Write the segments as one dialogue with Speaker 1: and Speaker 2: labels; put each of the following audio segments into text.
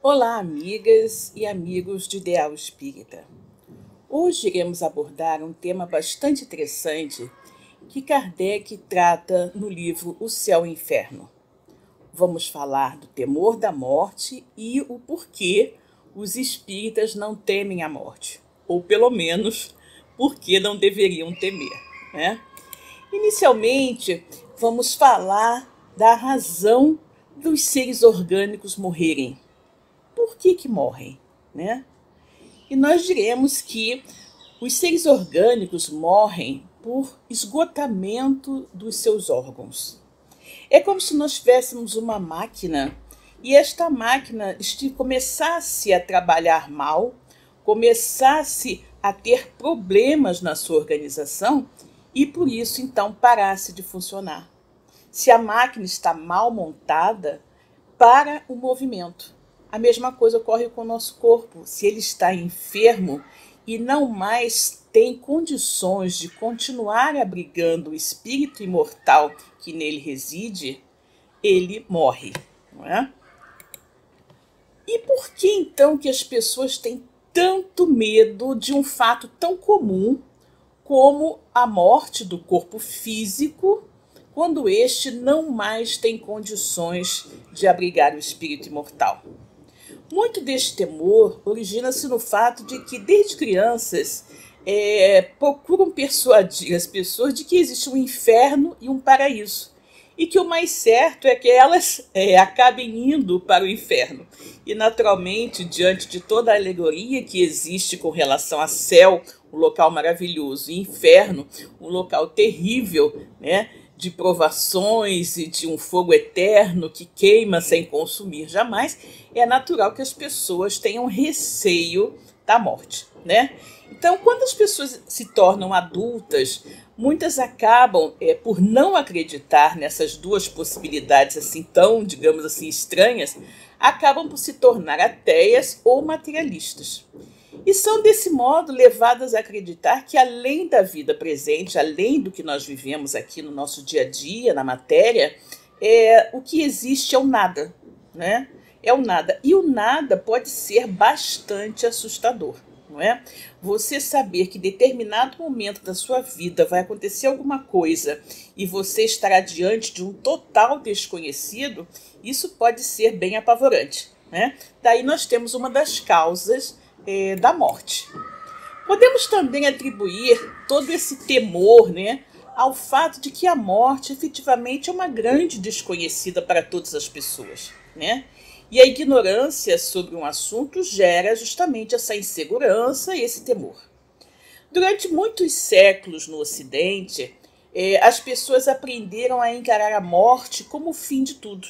Speaker 1: Olá, amigas e amigos de Ideal Espírita. Hoje iremos abordar um tema bastante interessante que Kardec trata no livro O Céu e o Inferno. Vamos falar do temor da morte e o porquê os espíritas não temem a morte, ou pelo menos, porquê não deveriam temer, né? Inicialmente, vamos falar da razão dos seres orgânicos morrerem. Por que morrem, né? E nós diremos que os seres orgânicos morrem por esgotamento dos seus órgãos. É como se nós tivéssemos uma máquina e esta máquina começasse a trabalhar mal, começasse a ter problemas na sua organização e por isso então parasse de funcionar. Se a máquina está mal montada, para o movimento. A mesma coisa ocorre com o nosso corpo. Se ele está enfermo e não mais tem condições de continuar abrigando o espírito imortal que nele reside, ele morre, não é? E por que então que as pessoas têm tanto medo de um fato tão comum como a morte do corpo físico, quando este não mais tem condições de abrigar o espírito imortal? Muito deste temor origina-se no fato de que, desde crianças, procuram persuadir as pessoas de que existe um inferno e um paraíso. E que o mais certo é que elas acabem indo para o inferno. E, naturalmente, diante de toda a alegoria que existe com relação a céu, um local maravilhoso, e inferno, um local terrível, né, de provações e de um fogo eterno que queima sem consumir jamais, é natural que as pessoas tenham receio da morte, né? Então, quando as pessoas se tornam adultas, muitas acabam por não acreditar nessas duas possibilidades assim tão, digamos assim, estranhas, acabam por se tornar ateias ou materialistas. E são, desse modo, levadas a acreditar que, além da vida presente, além do que nós vivemos aqui no nosso dia a dia, na matéria, o que existe é o nada, né? É o nada. E o nada pode ser bastante assustador, não é? Você saber que em determinado momento da sua vida vai acontecer alguma coisa e você estará diante de um total desconhecido, isso pode ser bem apavorante, né? Daí nós temos uma das causas da morte. Podemos também atribuir todo esse temor, né, ao fato de que a morte efetivamente é uma grande desconhecida para todas as pessoas, né? E a ignorância sobre um assunto gera justamente essa insegurança e esse temor. Durante muitos séculos no Ocidente, as pessoas aprenderam a encarar a morte como o fim de tudo,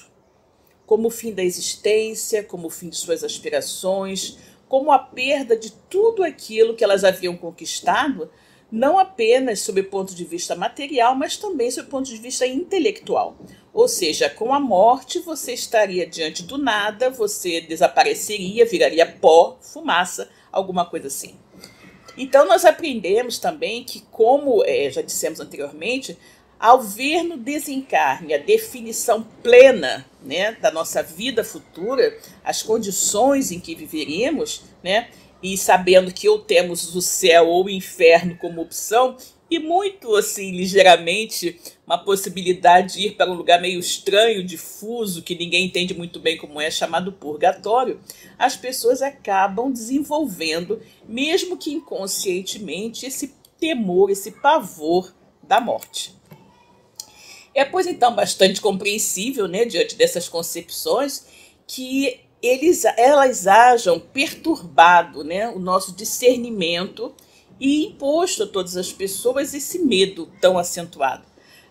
Speaker 1: como o fim da existência, como o fim de suas aspirações, como a perda de tudo aquilo que elas haviam conquistado, não apenas sob o ponto de vista material, mas também sob o ponto de vista intelectual. Ou seja, com a morte você estaria diante do nada, você desapareceria, viraria pó, fumaça, alguma coisa assim. Então nós aprendemos também que, como já dissemos anteriormente, ao ver no desencarne a definição plena, né, da nossa vida futura, as condições em que viveríamos, né, e sabendo que ou temos o céu ou o inferno como opção, e muito assim, ligeiramente, uma possibilidade de ir para um lugar meio estranho, difuso, que ninguém entende muito bem como é, chamado purgatório, as pessoas acabam desenvolvendo, mesmo que inconscientemente, esse temor, esse pavor da morte. Pois então, bastante compreensível, né, diante dessas concepções, que elas hajam perturbado, né, o nosso discernimento e imposto a todas as pessoas esse medo tão acentuado.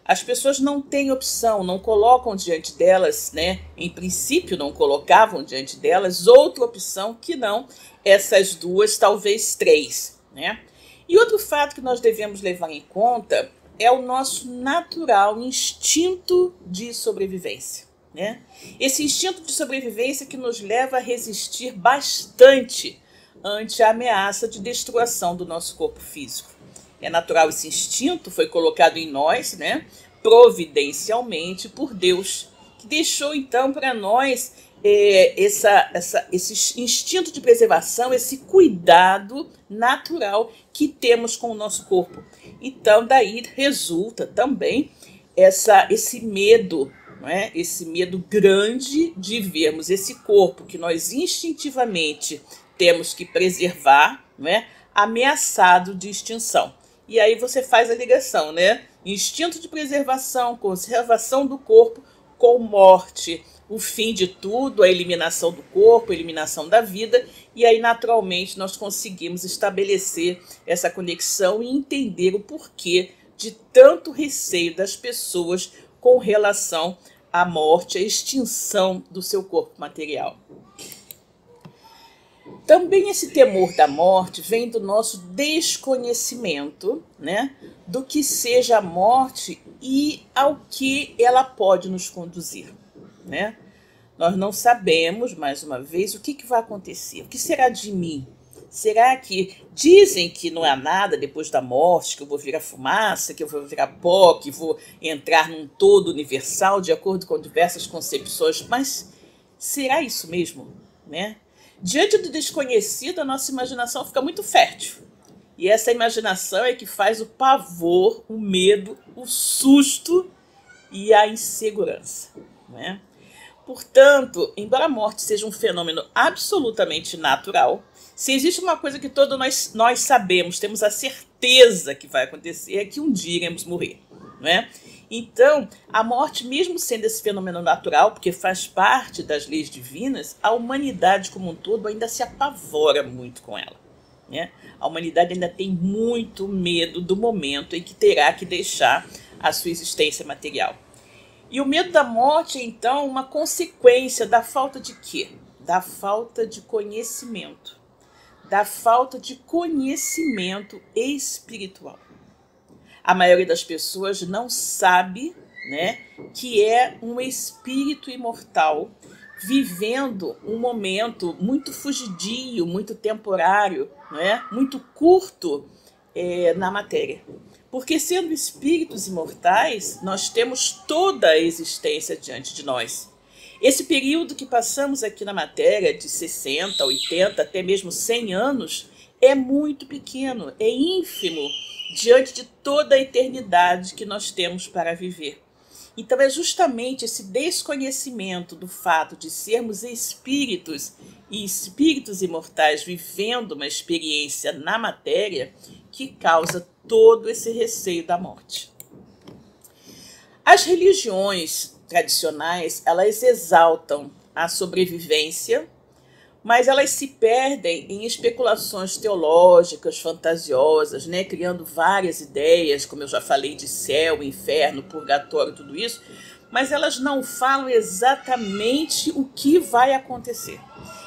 Speaker 1: As pessoas não têm opção, não colocam diante delas, né, em princípio não colocavam diante delas outra opção que não essas duas, talvez três, né? E outro fato que nós devemos levar em conta é o nosso natural instinto de sobrevivência, né? Esse instinto de sobrevivência que nos leva a resistir bastante ante a ameaça de destruição do nosso corpo físico. É natural, esse instinto foi colocado em nós, né, providencialmente por Deus, que deixou então para nós esse instinto de preservação, esse cuidado natural que temos com o nosso corpo. Então, daí resulta também esse medo, não é? Esse medo grande de vermos esse corpo que nós instintivamente temos que preservar, não é? Ameaçado de extinção. E aí você faz a ligação, né? Instinto de preservação, conservação do corpo com morte, o fim de tudo, a eliminação do corpo, a eliminação da vida, e aí naturalmente nós conseguimos estabelecer essa conexão e entender o porquê de tanto receio das pessoas com relação à morte, à extinção do seu corpo material. Também esse temor da morte vem do nosso desconhecimento, né, do que seja a morte e ao que ela pode nos conduzir, né? Nós não sabemos, mais uma vez, o que vai acontecer. O que será de mim? Será que dizem que não há nada depois da morte, que eu vou virar fumaça, que eu vou virar pó, que vou entrar num todo universal, de acordo com diversas concepções, mas será isso mesmo, né? Diante do desconhecido, a nossa imaginação fica muito fértil. E essa imaginação é que faz o pavor, o medo, o susto e a insegurança, né? Portanto, embora a morte seja um fenômeno absolutamente natural, se existe uma coisa que todos nós sabemos, temos a certeza que vai acontecer, é que um dia iremos morrer, né? Então, a morte, mesmo sendo esse fenômeno natural, porque faz parte das leis divinas, a humanidade como um todo ainda se apavora muito com ela, né? A humanidade ainda tem muito medo do momento em que terá que deixar a sua existência material. E o medo da morte é, então, uma consequência da falta de quê? Da falta de conhecimento. Da falta de conhecimento espiritual. A maioria das pessoas não sabe, né, que é um espírito imortal vivendo um momento muito fugidio, muito temporário, né, muito curto na matéria. Porque sendo espíritos imortais, nós temos toda a existência diante de nós. Esse período que passamos aqui na matéria, de 60, 80, até mesmo 100 anos, é muito pequeno, é ínfimo, diante de toda a eternidade que nós temos para viver. Então é justamente esse desconhecimento do fato de sermos espíritos e espíritos imortais vivendo uma experiência na matéria que causa todo esse receio da morte. As religiões tradicionais, elas exaltam a sobrevivência, mas elas se perdem em especulações teológicas, fantasiosas, né? Criando várias ideias, como eu já falei, de céu, inferno, purgatório, tudo isso, mas elas não falam exatamente o que vai acontecer.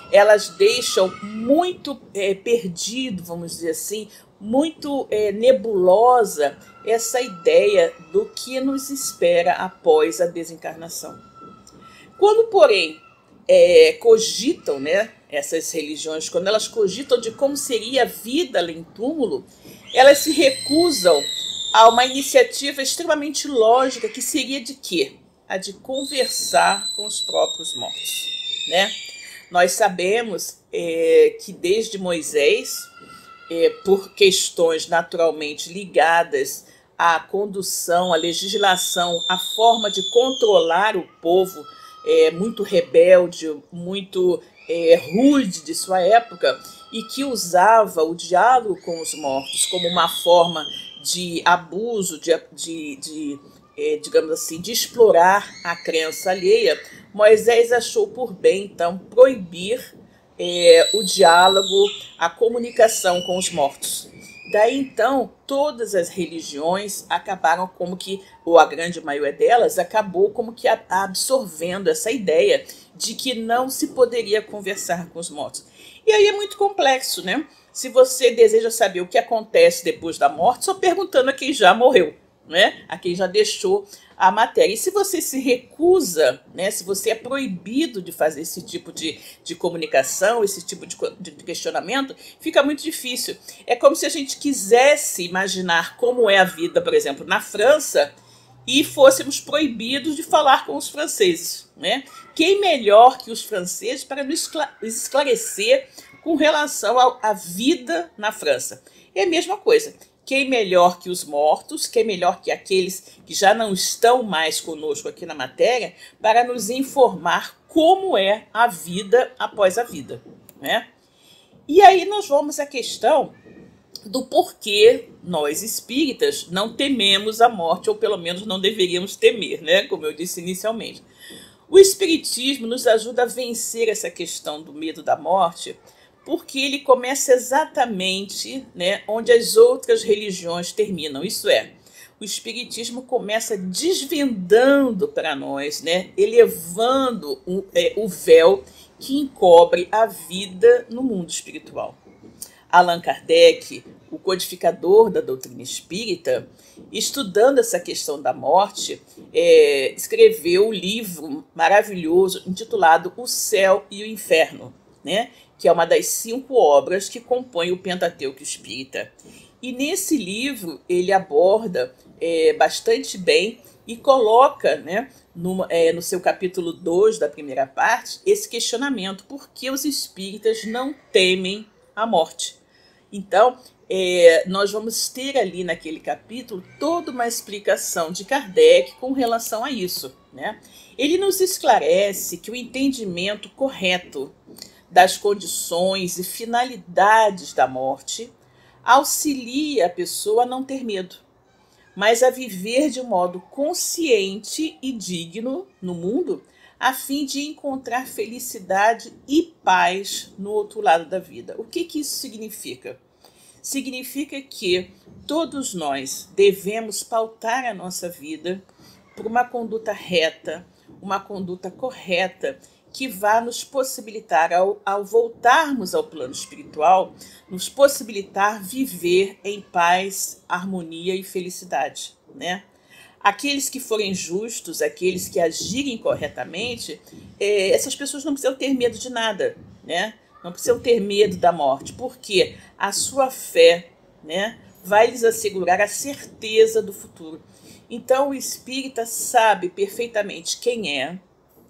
Speaker 1: Elas deixam muito perdido, vamos dizer assim, muito nebulosa essa ideia do que nos espera após a desencarnação. Quando, porém, cogitam, né, essas religiões, quando elas cogitam de como seria a vida além do túmulo, elas se recusam a uma iniciativa extremamente lógica, que seria de quê? A de conversar com os próprios mortos, né? Nós sabemos que desde Moisés, por questões naturalmente ligadas à condução, à legislação, à forma de controlar o povo, muito rebelde, muito rude de sua época, e que usava o diálogo com os mortos como uma forma de abuso, digamos assim, de explorar a crença alheia, Moisés achou por bem, então, proibir o diálogo, a comunicação com os mortos. Daí, então, todas as religiões acabaram como que, ou a grande maioria delas, acabou como que absorvendo essa ideia de que não se poderia conversar com os mortos. E aí é muito complexo, né? Se você deseja saber o que acontece depois da morte, só perguntando a quem já morreu, né? A quem já deixou a matéria. E se você se recusa, né, se você é proibido de fazer esse tipo de comunicação, esse tipo de questionamento, fica muito difícil. É como se a gente quisesse imaginar como é a vida, por exemplo, na França, e fôssemos proibidos de falar com os franceses, né? Quem melhor que os franceses para nos esclarecer com relação à vida na França? É a mesma coisa. Quem melhor que os mortos, quem melhor que aqueles que já não estão mais conosco aqui na matéria, para nos informar como é a vida após a vida, né? E aí nós vamos à questão do porquê nós espíritas não tememos a morte, ou pelo menos não deveríamos temer, né? Como eu disse inicialmente. O espiritismo nos ajuda a vencer essa questão do medo da morte, porque ele começa exatamente, né, onde as outras religiões terminam. Isso é, o espiritismo começa desvendando para nós, né, elevando o véu que encobre a vida no mundo espiritual. Allan Kardec, o codificador da doutrina espírita, estudando essa questão da morte, escreveu um livro maravilhoso intitulado O Céu e o Inferno, né? Que é uma das 5 obras que compõem o Pentateuco Espírita. E nesse livro ele aborda bastante bem e coloca, né, no seu capítulo 2 da primeira parte, esse questionamento: por que os espíritas não temem a morte? Então, nós vamos ter ali naquele capítulo toda uma explicação de Kardec com relação a isso, né? Ele nos esclarece que o entendimento correto das condições e finalidades da morte auxilia a pessoa a não ter medo, mas a viver de modo consciente e digno no mundo, a fim de encontrar felicidade e paz no outro lado da vida. O que isso significa? Significa que todos nós devemos pautar a nossa vida por uma conduta reta, uma conduta correta, que vá nos possibilitar, ao voltarmos ao plano espiritual, nos possibilitar viver em paz, harmonia e felicidade, né? Aqueles que forem justos, aqueles que agirem corretamente, essas pessoas não precisam ter medo de nada, né? Não precisam ter medo da morte, porque a sua fé, né, vai lhes assegurar a certeza do futuro. Então o espírita sabe perfeitamente quem é,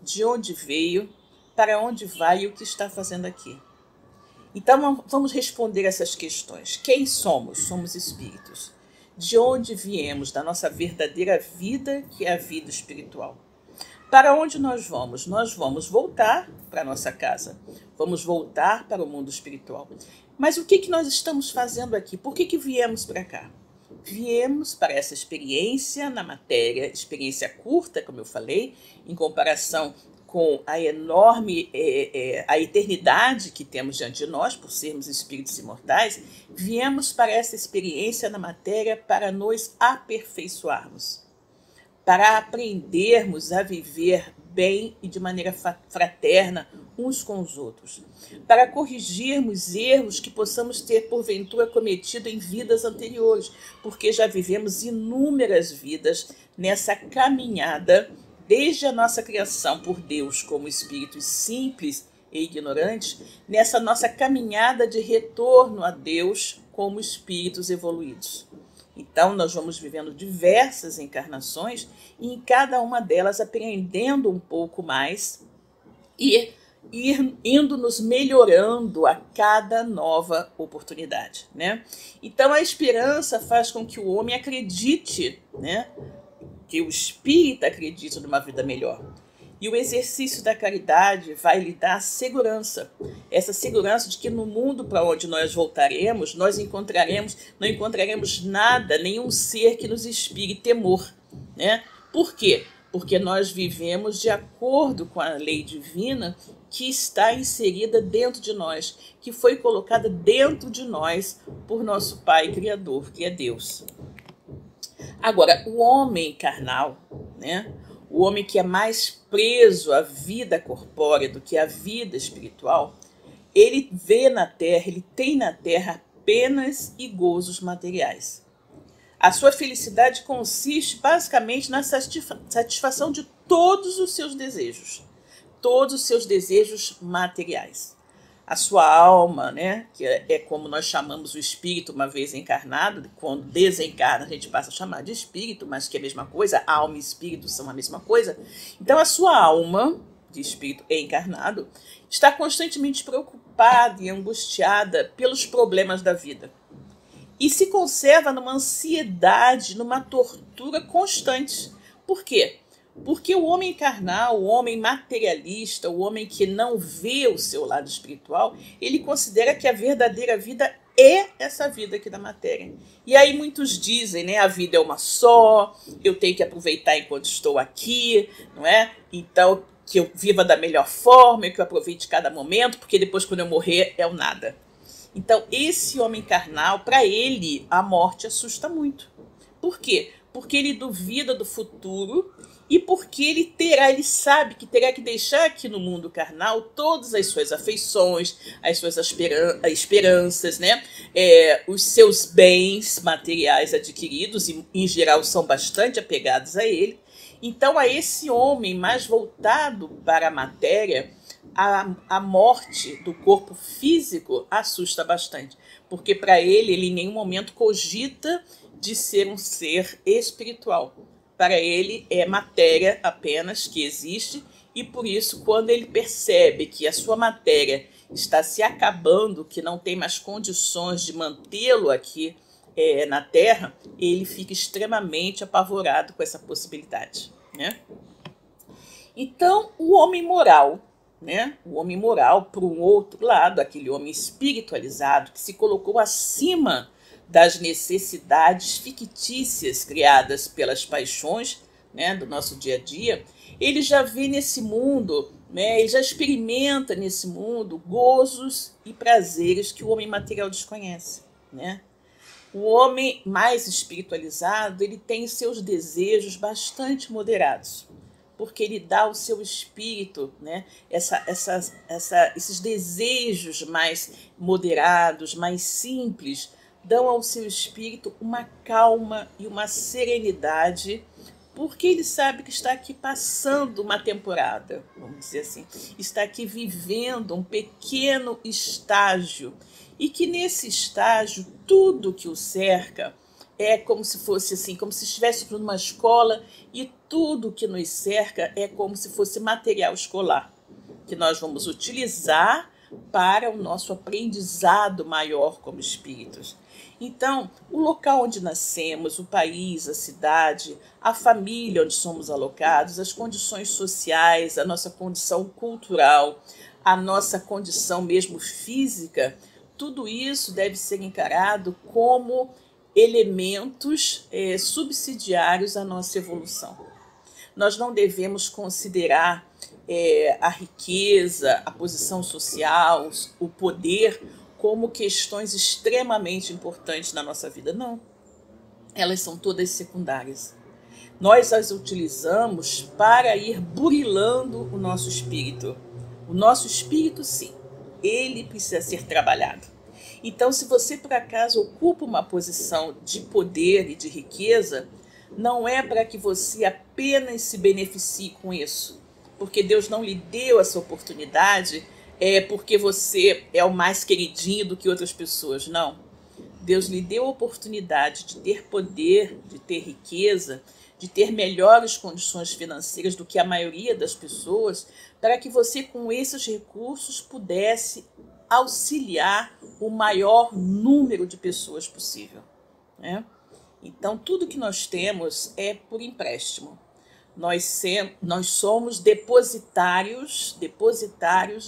Speaker 1: de onde veio, para onde vai e o que está fazendo aqui. Então vamos responder essas questões. Quem somos? Somos espíritos. De onde viemos? Da nossa verdadeira vida, que é a vida espiritual. Para onde nós vamos? Nós vamos voltar para a nossa casa. Vamos voltar para o mundo espiritual. Mas o que nós estamos fazendo aqui? Por que viemos para cá? Viemos para essa experiência na matéria, experiência curta, como eu falei, em comparação com a enorme, a eternidade que temos diante de nós, por sermos espíritos imortais. Viemos para essa experiência na matéria para nos aperfeiçoarmos, para aprendermos a viver bem e de maneira fraterna uns com os outros, para corrigirmos erros que possamos ter porventura cometido em vidas anteriores, porque já vivemos inúmeras vidas nessa caminhada, desde a nossa criação por Deus como espíritos simples e ignorantes, nessa nossa caminhada de retorno a Deus como espíritos evoluídos. Então, nós vamos vivendo diversas encarnações e em cada uma delas aprendendo um pouco mais e indo nos melhorando a cada nova oportunidade, né? Então, a esperança faz com que o homem acredite, né? Que o espírito acredite numa vida melhor. E o exercício da caridade vai lhe dar segurança. Essa segurança de que no mundo para onde nós voltaremos, não encontraremos nada, nenhum ser que nos inspire temor, né? Por quê? Porque nós vivemos de acordo com a lei divina que está inserida dentro de nós, que foi colocada dentro de nós por nosso Pai Criador, que é Deus. Agora, o homem carnal, né? O homem que é mais preso à vida corpórea do que à vida espiritual, ele vê na terra, ele tem na terra penas e gozos materiais. A sua felicidade consiste basicamente na satisfação de todos os seus desejos materiais. a sua alma, né, que é como nós chamamos o espírito uma vez encarnado, quando desencarna a gente passa a chamar de espírito, mas que é a mesma coisa, alma e espírito são a mesma coisa. Então a sua alma, de espírito encarnado, está constantemente preocupada e angustiada pelos problemas da vida. E se conserva numa ansiedade, numa tortura constante. Por quê? Porque o homem carnal, o homem materialista, o homem que não vê o seu lado espiritual, ele considera que a verdadeira vida é essa vida aqui da matéria. E aí muitos dizem, né, a vida é uma só, eu tenho que aproveitar enquanto estou aqui, não é? Então, que eu viva da melhor forma, que eu aproveite cada momento, porque depois quando eu morrer é o nada. Então, esse homem carnal, para ele, a morte assusta muito. Por quê? Porque ele duvida do futuro e porque ele sabe que terá que deixar aqui no mundo carnal todas as suas afeições, as suas esperanças, né? Os seus bens materiais adquiridos, e em geral são bastante apegados a ele. Então, a esse homem mais voltado para a matéria, a morte do corpo físico assusta bastante, porque para ele em nenhum momento cogita de ser um ser espiritual. Para ele é matéria apenas que existe, e por isso, quando ele percebe que a sua matéria está se acabando, que não tem mais condições de mantê-lo aqui na Terra, ele fica extremamente apavorado com essa possibilidade, né? Então, o homem moral, né? O homem moral, por um outro lado, aquele homem espiritualizado que se colocou acima das necessidades fictícias criadas pelas paixões, né, do nosso dia a dia, ele já vê nesse mundo, né, ele já experimenta nesse mundo gozos e prazeres que o homem material desconhece, né? O homem mais espiritualizado, ele tem seus desejos bastante moderados, porque ele dá ao seu espírito, né, esses desejos mais moderados, mais simples, dão ao seu espírito uma calma e uma serenidade, porque ele sabe que está aqui passando uma temporada, vamos dizer assim, está aqui vivendo um pequeno estágio, e que nesse estágio tudo que o cerca é como se fosse assim, como se estivéssemos numa escola, e tudo que nos cerca é como se fosse material escolar, que nós vamos utilizar para o nosso aprendizado maior como espíritos. Então, o local onde nascemos, o país, a cidade, a família onde somos alocados, as condições sociais, a nossa condição cultural, a nossa condição mesmo física, tudo isso deve ser encarado como elementos subsidiários à nossa evolução. Nós não devemos considerar a riqueza, a posição social, o poder como questões extremamente importantes na nossa vida. Não, elas são todas secundárias. Nós as utilizamos para ir burilando o nosso espírito. O nosso espírito, sim, ele precisa ser trabalhado. Então, se você por acaso ocupa uma posição de poder e de riqueza, não é para que você apenas se beneficie com isso, porque Deus não lhe deu essa oportunidade porque você é o mais queridinho do que outras pessoas. Não. Deus lhe deu a oportunidade de ter poder, de ter riqueza, de ter melhores condições financeiras do que a maioria das pessoas, para que você, com esses recursos, pudesse auxiliar o maior número de pessoas possível, né? Então, tudo que nós temos é por empréstimo. Nós somos depositários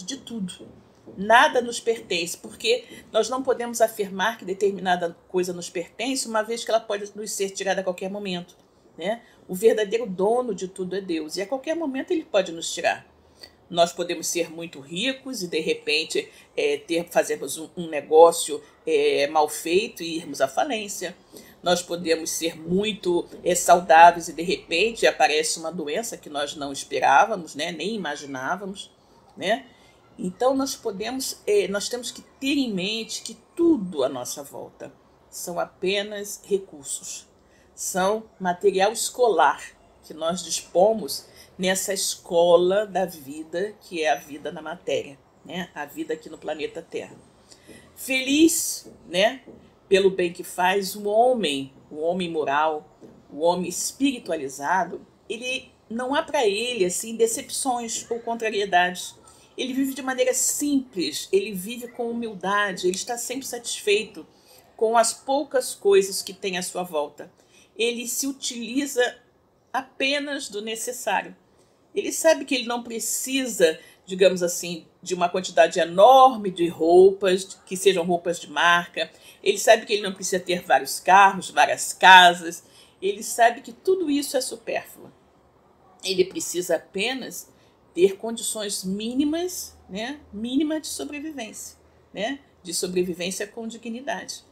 Speaker 1: de tudo. Nada nos pertence, porque nós não podemos afirmar que determinada coisa nos pertence, uma vez que ela pode nos ser tirada a qualquer momento, né? O verdadeiro dono de tudo é Deus, e a qualquer momento ele pode nos tirar. Nós podemos ser muito ricos e, de repente, fazermos um negócio mal feito e irmos à falência. Nós podemos ser muito saudáveis e, de repente, aparece uma doença que nós não esperávamos, né? Nem imaginávamos, né? Então, nós temos que ter em mente que tudo à nossa volta são apenas recursos, são material escolar que nós dispomos nessa escola da vida, que é a vida na matéria, né, a vida aqui no planeta Terra. Feliz, né, pelo bem que faz, o homem moral, o homem espiritualizado, ele não há para ele assim decepções ou contrariedades. Ele vive de maneira simples, ele vive com humildade, ele está sempre satisfeito com as poucas coisas que tem à sua volta. Ele se utiliza apenas do necessário. Ele sabe que ele não precisa, digamos assim, de uma quantidade enorme de roupas, que sejam roupas de marca. Ele sabe que ele não precisa ter vários carros, várias casas. Ele sabe que tudo isso é supérfluo. Ele precisa apenas ter condições mínimas, né, mínimas de sobrevivência, né, de sobrevivência com dignidade.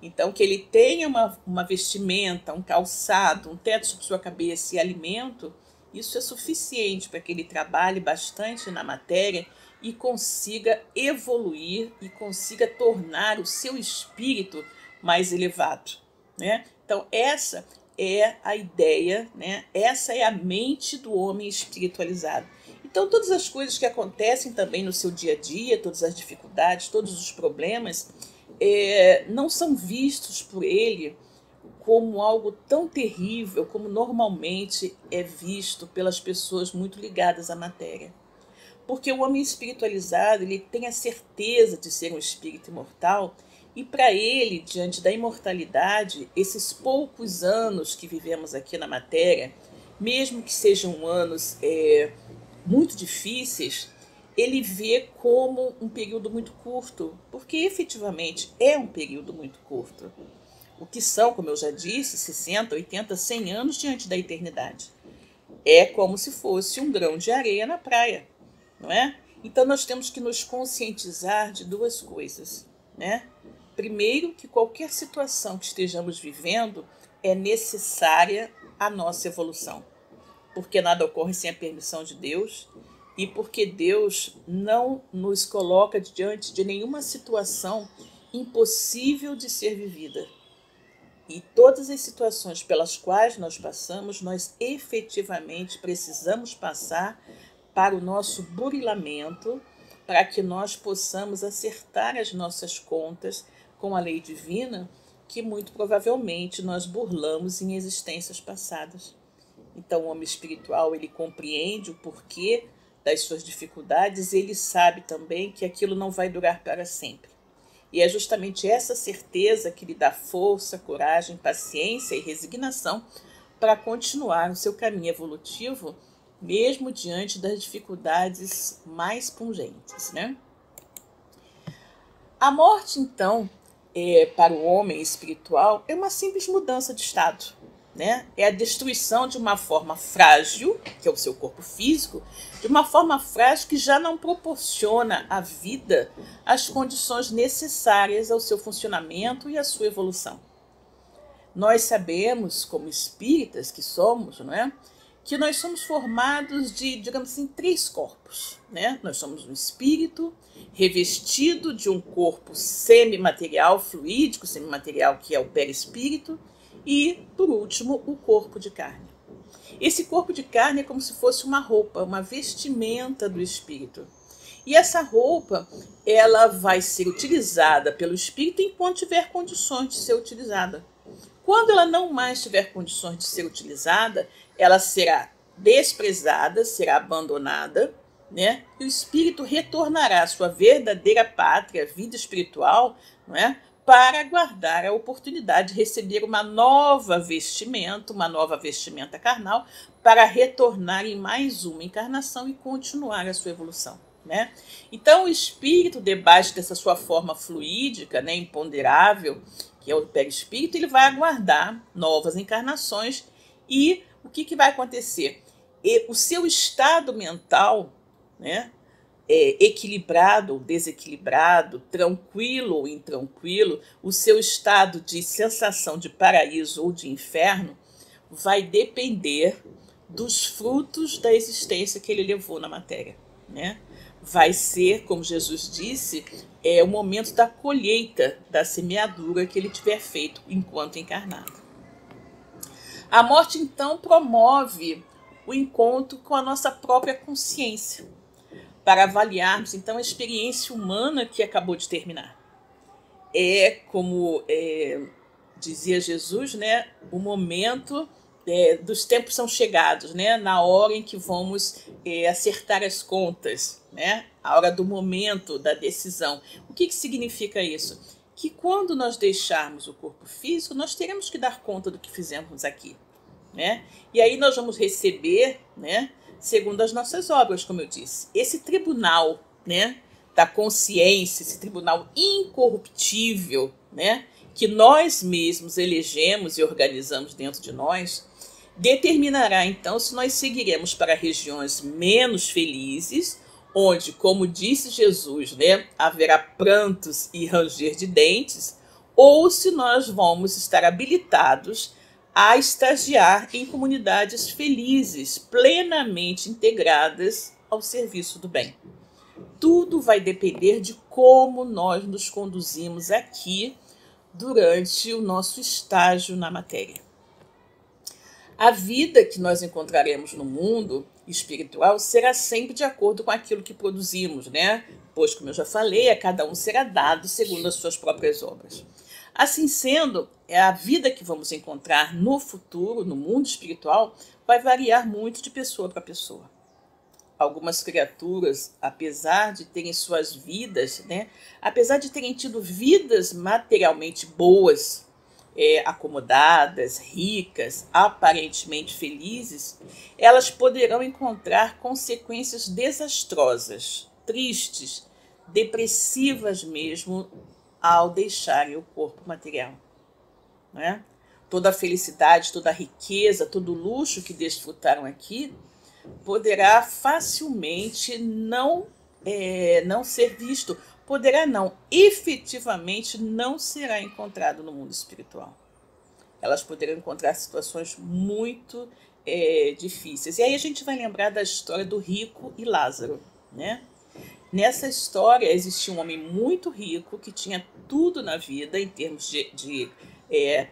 Speaker 1: Então, que ele tenha uma vestimenta, um calçado, um teto sobre sua cabeça e alimento, isso é suficiente para que ele trabalhe bastante na matéria e consiga evoluir e consiga tornar o seu espírito mais elevado, né? Então, essa é a ideia, né? Essa é a mente do homem espiritualizado. Então, todas as coisas que acontecem também no seu dia a dia, todas as dificuldades, todos os problemas, não são vistos por ele como algo tão terrível como normalmente é visto pelas pessoas muito ligadas à matéria. Porque o homem espiritualizado, ele tem a certeza de ser um espírito imortal, e para ele, diante da imortalidade, esses poucos anos que vivemos aqui na matéria, mesmo que sejam anos muito difíceis, ele vê como um período muito curto, porque efetivamente é um período muito curto. O que são, como eu já disse, 60, 80, 100 anos diante da eternidade. É como se fosse um grão de areia na praia, não é? Então nós temos que nos conscientizar de duas coisas, né? Primeiro, que qualquer situação que estejamos vivendo é necessária à nossa evolução, porque nada ocorre sem a permissão de Deus e porque Deus não nos coloca diante de nenhuma situação impossível de ser vivida. E todas as situações pelas quais nós passamos, nós efetivamente precisamos passar para o nosso burilamento, para que nós possamos acertar as nossas contas com a lei divina, que muito provavelmente nós burlamos em existências passadas. Então o homem espiritual, ele compreende o porquê das suas dificuldades, e ele sabe também que aquilo não vai durar para sempre. E é justamente essa certeza que lhe dá força, coragem, paciência e resignação para continuar o seu caminho evolutivo, mesmo diante das dificuldades mais pungentes, né? A morte, então, para o homem espiritual, é uma simples mudança de estado, né? É a destruição de uma forma frágil, que é o seu corpo físico, de uma forma frágil que já não proporciona à vida as condições necessárias ao seu funcionamento e à sua evolução. Nós sabemos, como espíritas que somos, não é? Que nós somos formados de, digamos assim, 3 corpos, né? Nós somos um espírito revestido de um corpo semimaterial, fluídico, semimaterial, que é o perispírito, e, por último, o corpo de carne. Esse corpo de carne é como se fosse uma roupa, uma vestimenta do espírito. E essa roupa, ela vai ser utilizada pelo espírito enquanto tiver condições de ser utilizada. Quando ela não mais tiver condições de ser utilizada, ela será desprezada, será abandonada, né? E o espírito retornará à sua verdadeira pátria, vida espiritual, não é? Para aguardar a oportunidade de receber uma nova vestimenta carnal, para retornar em mais uma encarnação e continuar a sua evolução, né? Então o espírito, debaixo dessa sua forma fluídica, né, imponderável, que é o perispírito, ele vai aguardar novas encarnações. E o que vai acontecer? O seu estado mental, né, equilibrado ou desequilibrado, tranquilo ou intranquilo, o seu estado de sensação de paraíso ou de inferno vai depender dos frutos da existência que ele levou na matéria, né? Vai ser, como Jesus disse, o momento da colheita, da semeadura que ele tiver feito enquanto encarnado. A morte, então, promove o encontro com a nossa própria consciência, para avaliarmos, então, a experiência humana que acabou de terminar. É como dizia Jesus, né, o momento dos tempos são chegados, né, na hora em que vamos acertar as contas, né, a hora do momento da decisão. O que significa isso? Que quando nós deixarmos o corpo físico, nós teremos que dar conta do que fizemos aqui, né? E aí nós vamos receber, né, segundo as nossas obras, como eu disse, esse tribunal, né, da consciência, esse tribunal incorruptível, né, que nós mesmos elegemos e organizamos dentro de nós, determinará então se nós seguiremos para regiões menos felizes, onde, como disse Jesus, né, haverá prantos e ranger de dentes, ou se nós vamos estar habilitados a estagiar em comunidades felizes, plenamente integradas ao serviço do bem. Tudo vai depender de como nós nos conduzimos aqui durante o nosso estágio na matéria. A vida que nós encontraremos no mundo espiritual será sempre de acordo com aquilo que produzimos, né? Pois, como eu já falei, a cada um será dado segundo as suas próprias obras. Assim sendo, a vida que vamos encontrar no futuro, no mundo espiritual, vai variar muito de pessoa para pessoa. Algumas criaturas, apesar de terem suas vidas, né, apesar de terem tido vidas materialmente boas, acomodadas, ricas, aparentemente felizes, elas poderão encontrar consequências desastrosas, tristes, depressivas mesmo, ao deixarem o corpo material, né? Toda a felicidade, toda a riqueza, todo o luxo que desfrutaram aqui poderá facilmente não ser visto, poderá não, efetivamente não será encontrado no mundo espiritual. Elas poderão encontrar situações muito difíceis. E aí a gente vai lembrar da história do rico e Lázaro, né? Nessa história existia um homem muito rico que tinha tudo na vida em termos de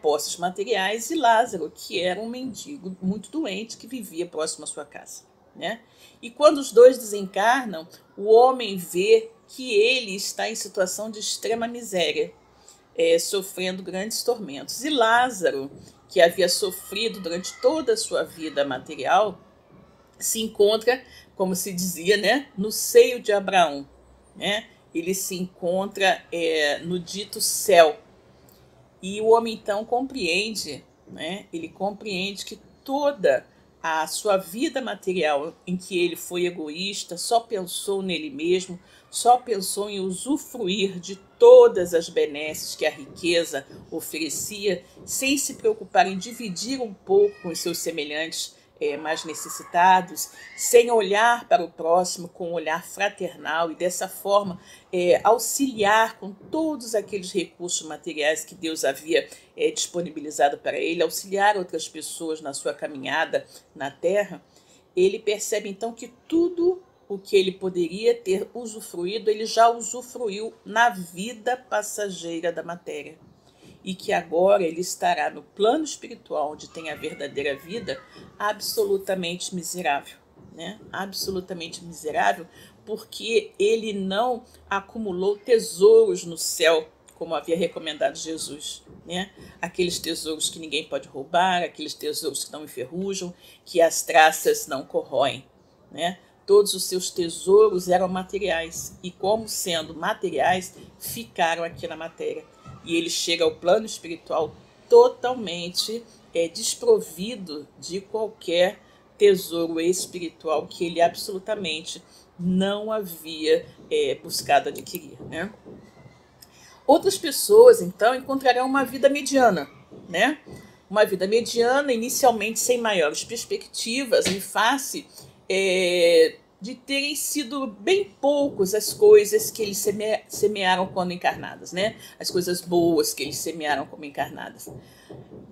Speaker 1: posses materiais, e Lázaro, que era um mendigo muito doente que vivia próximo à sua casa, né? E quando os dois desencarnam, o homem vê que ele está em situação de extrema miséria, sofrendo grandes tormentos. E Lázaro, que havia sofrido durante toda a sua vida material, se encontra, como se dizia, né, no seio de Abraão, né? Ele se encontra no dito céu. E o homem então compreende, né? Ele compreende que toda a sua vida material, em que ele foi egoísta, só pensou nele mesmo, só pensou em usufruir de todas as benesses que a riqueza oferecia, sem se preocupar em dividir um pouco com os seus semelhantes mais necessitados, sem olhar para o próximo com um olhar fraternal e dessa forma auxiliar com todos aqueles recursos materiais que Deus havia disponibilizado para ele, auxiliar outras pessoas na sua caminhada na Terra. Ele percebe então que tudo o que ele poderia ter usufruído, ele já usufruiu na vida passageira da matéria. E que agora ele estará no plano espiritual, onde tem a verdadeira vida, absolutamente miserável, né? Absolutamente miserável, porque ele não acumulou tesouros no céu, como havia recomendado Jesus, né? Aqueles tesouros que ninguém pode roubar, aqueles tesouros que não enferrujam, que as traças não corroem, né? Todos os seus tesouros eram materiais, e como sendo materiais, ficaram aqui na matéria. E ele chega ao plano espiritual totalmente desprovido de qualquer tesouro espiritual que ele absolutamente não havia buscado adquirir, né? Outras pessoas, então, encontrarão uma vida mediana, né? Uma vida mediana, inicialmente sem maiores perspectivas, em face de terem sido bem poucos as coisas que eles semearam quando encarnadas, né? As coisas boas que eles semearam como encarnadas.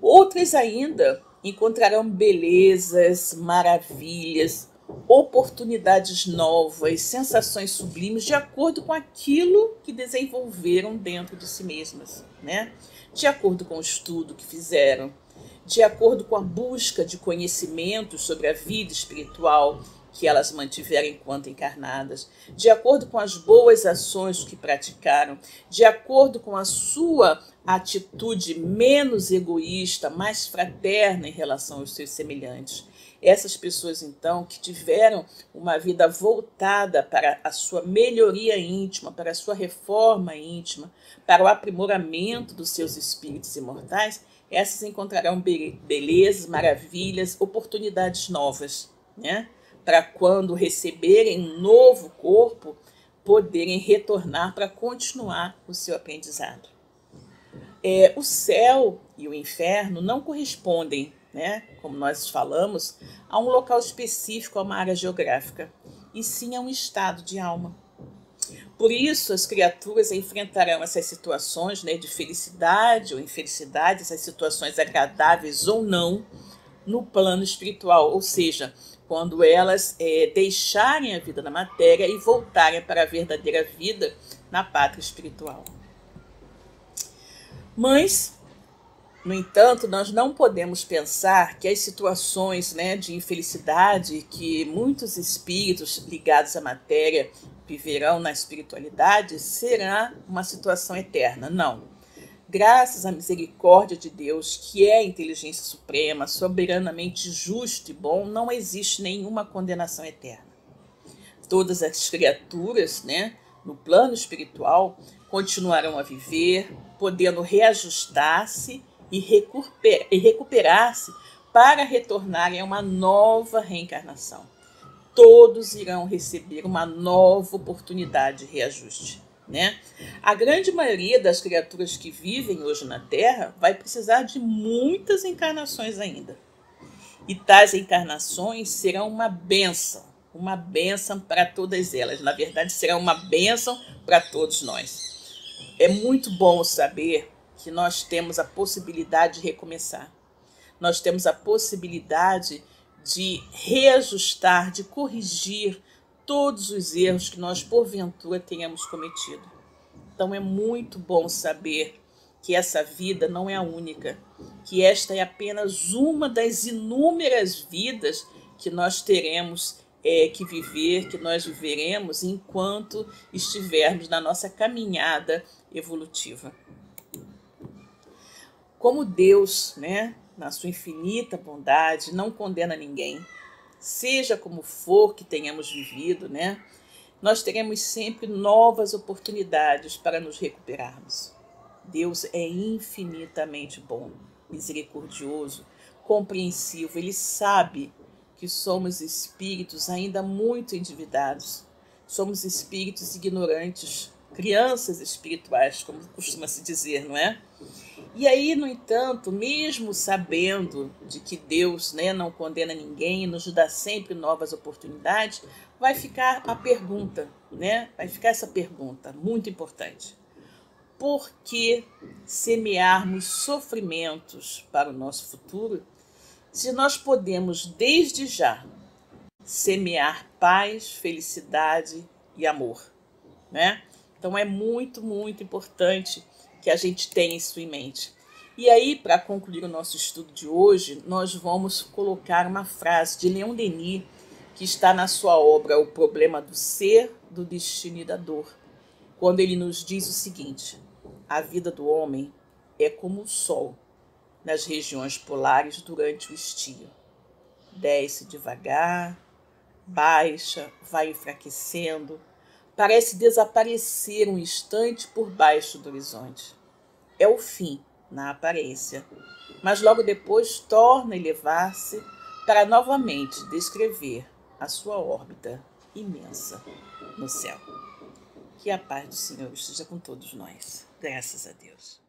Speaker 1: Outras ainda encontrarão belezas, maravilhas, oportunidades novas, sensações sublimes, de acordo com aquilo que desenvolveram dentro de si mesmas, né? De acordo com o estudo que fizeram, de acordo com a busca de conhecimentos sobre a vida espiritual que elas mantiveram enquanto encarnadas, de acordo com as boas ações que praticaram, de acordo com a sua atitude menos egoísta, mais fraterna em relação aos seus semelhantes. Essas pessoas, então, que tiveram uma vida voltada para a sua melhoria íntima, para a sua reforma íntima, para o aprimoramento dos seus espíritos imortais, essas encontrarão belezas, maravilhas, oportunidades novas, né? Para quando receberem um novo corpo, poderem retornar para continuar o seu aprendizado. O céu e o inferno não correspondem, né, como nós falamos, a um local específico, a uma área geográfica, e sim a um estado de alma. Por isso, as criaturas enfrentarão essas situações, né, de felicidade ou infelicidade, essas situações agradáveis ou não, no plano espiritual, ou seja, quando elas deixarem a vida na matéria e voltarem para a verdadeira vida na pátria espiritual. Mas, no entanto, nós não podemos pensar que as situações, né, de infelicidade que muitos espíritos ligados à matéria viverão na espiritualidade será uma situação eterna. Não. Graças à misericórdia de Deus, que é a inteligência suprema, soberanamente justo e bom, não existe nenhuma condenação eterna. Todas as criaturas, né, no plano espiritual, continuarão a viver, podendo reajustar-se e recuperar-se para retornarem a uma nova reencarnação. Todos irão receber uma nova oportunidade de reajuste, né? A grande maioria das criaturas que vivem hoje na Terra vai precisar de muitas encarnações ainda. E tais encarnações serão uma bênção para todas elas. Na verdade, será uma bênção para todos nós. É muito bom saber que nós temos a possibilidade de recomeçar. Nós temos a possibilidade de reajustar, de corrigir todos os erros que nós, porventura, tenhamos cometido. Então, é muito bom saber que essa vida não é a única, que esta é apenas uma das inúmeras vidas que nós teremos que viver, que nós viveremos enquanto estivermos na nossa caminhada evolutiva. Como Deus, né, na sua infinita bondade, não condena ninguém, seja como for que tenhamos vivido, né, nós teremos sempre novas oportunidades para nos recuperarmos. Deus é infinitamente bom, misericordioso, compreensivo. Ele sabe que somos espíritos ainda muito endividados. Somos espíritos ignorantes, crianças espirituais, como costuma se dizer, não é? E aí, no entanto, mesmo sabendo de que Deus, né, não condena ninguém, nos dá sempre novas oportunidades, vai ficar a pergunta, né? Vai ficar essa pergunta muito importante. Por que semearmos sofrimentos para o nosso futuro, se nós podemos, desde já, semear paz, felicidade e amor, né? Então, é muito, muito importante que a gente tenha isso em mente. E aí, para concluir o nosso estudo de hoje, nós vamos colocar uma frase de Leon Denis, que está na sua obra O Problema do Ser, do Destino e da Dor, quando ele nos diz o seguinte: a vida do homem é como o sol nas regiões polares durante o estio. Desce devagar, baixa, vai enfraquecendo, parece desaparecer um instante por baixo do horizonte. É o fim, na aparência, mas logo depois torna a elevar-se para novamente descrever a sua órbita imensa no céu. Que a paz do Senhor esteja com todos nós. Graças a Deus.